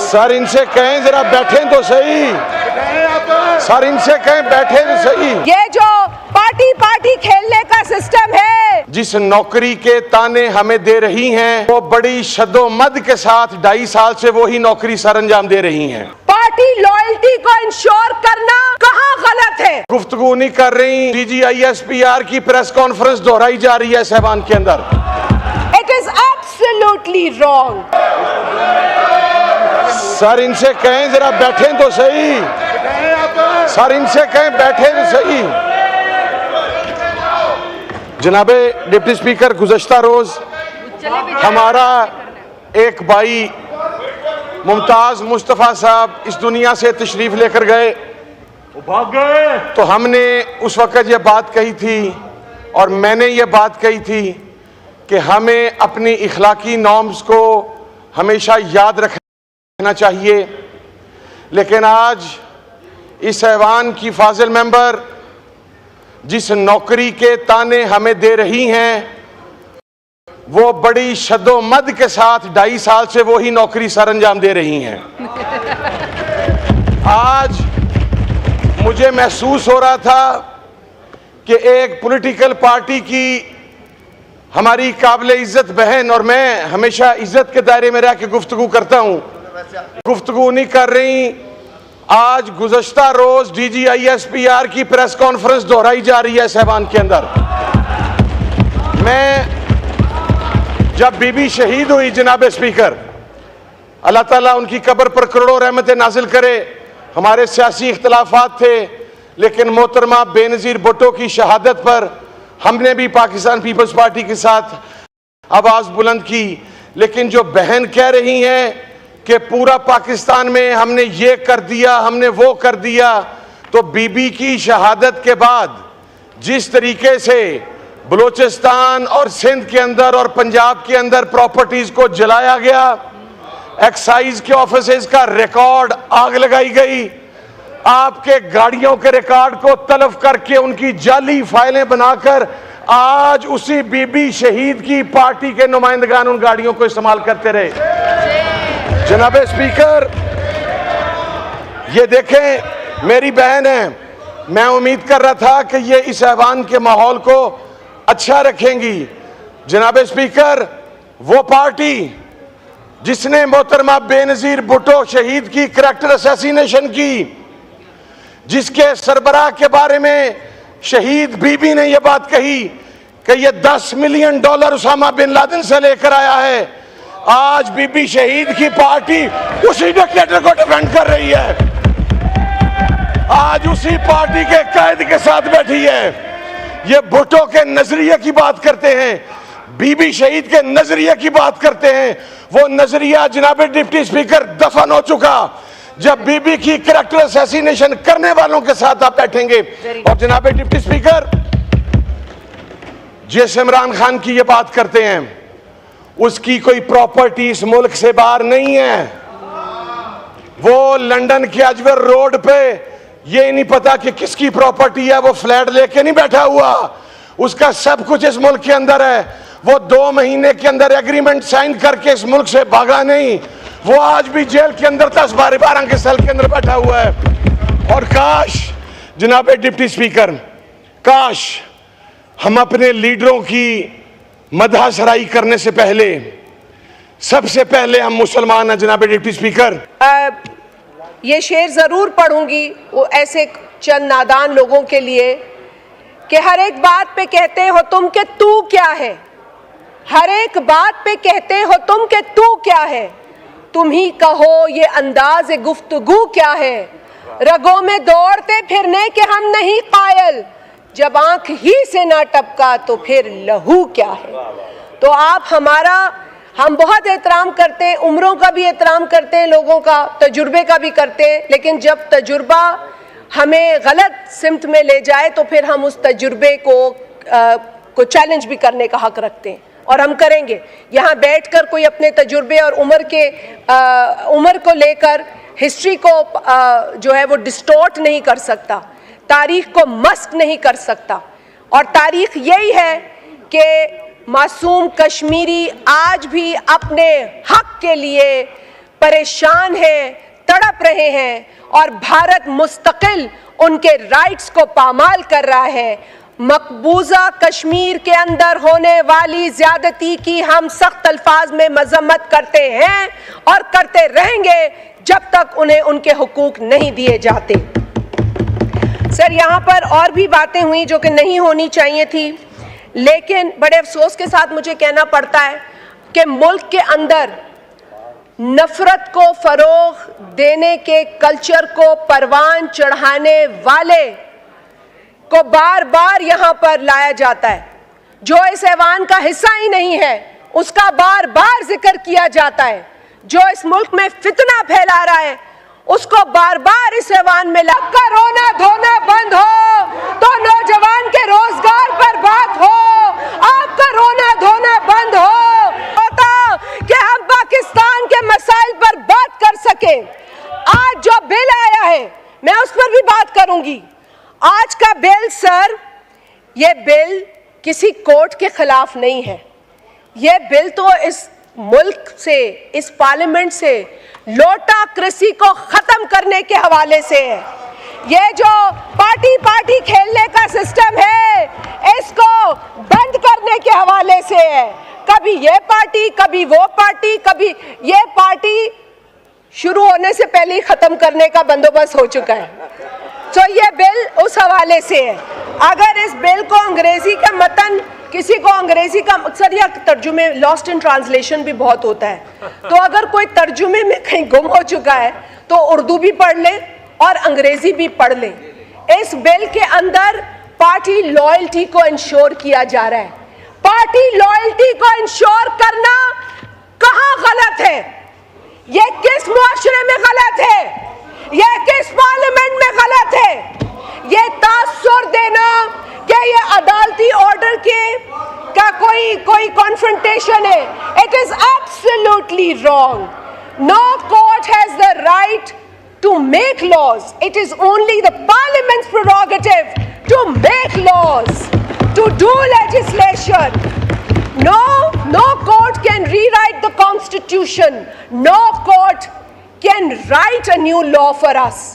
Sir इनसे कहें जरा बैठें तो सही। सर इनसे कहें बैठे तो सही। ये जो पार्टी पार्टी खेलने का सिस्टम है, जिस नौकरी के ताने हमें दे रही हैं, वो बड़ी शद्दोमद के साथ 2.5 साल से वो ही नौकरी सर अंजाम दे रही हैं। पार्टी लॉयल्टी को इंश्योर करना कहाँ गलत है? गुफ्तगू नहीं कर रही। DGISPR की प्रेस कॉन्फ्रेंस दोहराई जा रही है साहिबान के अंदर। It is absolutely wrong. Sir इनसे कहें जरा बैठें तो सही। सर इनसे कहें बैठे तो सही। जनाबे डिप्टी स्पीकर, गुज़श्ता रोज हमारा एक भाई मुमताज मुस्तफ़ा साहब इस दुनिया से तशरीफ लेकर गए, भाग गए। तो हमने उस वक़्त ये बात कही थी और मैंने ये बात कही थी कि हमें अपनी इखलाकी नॉर्म्स को हमेशा याद रखना चाहिए। लेकिन आज इस ऐवान की फाजिल मेंबर जिस नौकरी के ताने हमें दे रही हैं, वो बड़ी शद्दोमद के साथ 2.5 साल से वो ही नौकरी सर अंजाम दे रही हैं। आज मुझे महसूस हो रहा था कि एक पॉलिटिकल पार्टी की हमारी काबिल इज्जत बहन, और मैं हमेशा इज्जत के दायरे में रह के गुफ्तगू करता हूं, गुफ्तगू नहीं कर रही। आज गुज़श्ता रोज DGISPR की प्रेस कॉन्फ्रेंस दोहराई जा रही है साहिबान के अंदर। मैं जब बीबी शहीद हुई, जनाब स्पीकर, अल्लाह ताला उनकी कब्र पर करोड़ों रहमतें नाजिल करे। हमारे सियासी इख्तलाफात थे, लेकिन मोहतरमा बेनज़ीर भुट्टो की शहादत पर हमने भी पाकिस्तान पीपल्स पार्टी के साथ आवाज़ बुलंद की। लेकिन जो बहन कह रही हैं कि पूरा पाकिस्तान में हमने ये कर दिया, हमने वो कर दिया, तो बीबी की शहादत के बाद जिस तरीके से बलूचिस्तान और सिंध के अंदर और पंजाब के अंदर प्रॉपर्टीज को जलाया गया, एक्साइज के ऑफिसेज का रिकॉर्ड आग लगाई गई, आपके गाड़ियों के रिकॉर्ड को तलब करके उनकी जाली फाइलें बनाकर आज उसी बीबी शहीद की पार्टी के नुमाइंदगान उन गाड़ियों को इस्तेमाल करते रहे। जनाब स्पीकर, ये देखें, मेरी बहन है, मैं उम्मीद कर रहा था कि ये इस ऐवान के माहौल को अच्छा रखेंगी। जनाब स्पीकर, वो पार्टी जिसने मोहतरमा बेनज़ीर भुट्टो शहीद की करैक्टर असैसिनेशन की, जिसके सरबराह के बारे में शहीद बीबी ने यह बात कही कि यह $10 मिलियन उसामा बिन लादेन से लेकर आया है, आज बीबी शहीद की पार्टी उसी डिक्टेटर को डिफेंड कर रही है, आज उसी पार्टी के कैद के साथ बैठी है। ये भुट्टो के नजरिए की बात करते हैं, बीबी शहीद के नजरिए की बात करते हैं। वो नजरिया जनाब डिप्टी स्पीकर दफन हो चुका जब बीबी की करैक्टर असैसिनेशन करने वालों के साथ आप बैठेंगे। और जनाब डिप्टी स्पीकर, जिस इमरान खान की ये बात करते हैं, उसकी कोई प्रॉपर्टी इस मुल्क से बाहर नहीं है। वो लंदन के अजवर रोड पे ये नहीं पता कि किसकी प्रॉपर्टी है, वो फ्लैट लेके नहीं बैठा हुआ, उसका सब कुछ इस मुल्क के अंदर है। वो 2 महीने के अंदर एग्रीमेंट साइन करके इस मुल्क से भागा नहीं, वो आज भी जेल के अंदर 10-12 के सेल के अंदर बैठा हुआ है। और काश जनाब डिप्टी स्पीकर, काश हम अपने लीडरों की मदह सराई करने से पहले सबसे पहले हम मुसलमान हैं। जनाब डिप्टी स्पीकर, ये शेर जरूर पढ़ूंगी वो ऐसे चंद नादान लोगों के लिए कि हर एक बात पे कहते हो तुम कि तू क्या है, हर एक बात पे कहते हो तुम कि तू क्या है, तुम ही कहो ये अंदाज गुफ्तगू क्या है, रगों में दौड़ते फिरने के हम नहीं कायल, जब आंख ही से ना टपका तो फिर लहू क्या है। तो आप हम बहुत एहतराम करते हैं, उम्रों का भी एहतराम करते हैं, लोगों का तजुर्बे का भी करते हैं, लेकिन जब तजुर्बा हमें गलत सिमत में ले जाए तो फिर हम उस तजुर्बे को चैलेंज भी करने का हक रखते हैं और हम करेंगे। यहाँ बैठकर कोई अपने तजुर्बे और उम्र को लेकर हिस्ट्री को जो है वो डिस्टॉर्ट नहीं कर सकता, तारीख को मस्क नहीं कर सकता। और तारीख यही है कि मासूम कश्मीरी आज भी अपने हक के लिए परेशान हैं, तड़प रहे हैं और भारत मुस्तकिल उनके राइट्स को पामाल कर रहा है। मकबूजा कश्मीर के अंदर होने वाली ज्यादती की हम सख्त अल्फाज में मजम्मत करते हैं और करते रहेंगे जब तक उन्हें उनके हुकूक नहीं दिए जाते। सर, यहाँ पर और भी बातें हुई जो कि नहीं होनी चाहिए थी, लेकिन बड़े अफसोस के साथ मुझे कहना पड़ता है कि मुल्क के अंदर नफरत को फरोग देने के कल्चर को परवान चढ़ाने वाले को बार बार यहां पर लाया जाता है। जो इस ऐवान का हिस्सा ही नहीं है उसका बार बार जिक्र किया जाता है। जो इस मुल्क में फितना फैला रहा है उसको बार बार इस ऐवान में लगकर रोना धोना बंद हो तो नौजवान के रोजगार पर बात हो, आपका रोना धोना बंद हो होता कि हम पाकिस्तान के मसाइल पर बात कर सके। आज जो बिल आया है मैं उस पर भी बात करूंगी। आज का बिल सर, ये बिल किसी कोर्ट के खिलाफ नहीं है। ये बिल तो इस मुल्क से, इस पार्लियामेंट से लोटाक्रेसी को खत्म करने के हवाले से है। ये जो पार्टी पार्टी खेलने का सिस्टम है इसको बंद करने के हवाले से है। कभी ये पार्टी, कभी वो पार्टी, कभी ये पार्टी, शुरू होने से पहले ही खत्म करने का बंदोबस्त हो चुका है। तो ये बिल उस हवाले से है। अगर इस बिल को अंग्रेजी का मतन, किसी को अंग्रेजी का सर या तर्जुमे, लॉस्ट इन ट्रांसलेशन भी बहुत होता है, तो अगर कोई तर्जुमे में कहीं गुम हो चुका है तो उर्दू भी पढ़ ले और अंग्रेजी भी पढ़ ले। इस बिल के अंदर पार्टी लॉयल्टी को इंश्योर किया जा रहा है। पार्टी लॉयल्टी को इंश्योर करना कहां गलत है? यह किस मुआशरे में गलत है? यह किस पार्लियामेंट में गलत है? यह तासुर देना कि ये अदालती ऑर्डर के का कोई कॉन्फ्रंटेशन है, it is absolutely wrong. No court has the right to make laws. It is only the parliament's prerogative to make laws, to do legislation. No court can rewrite the constitution. No court can write a new law for us.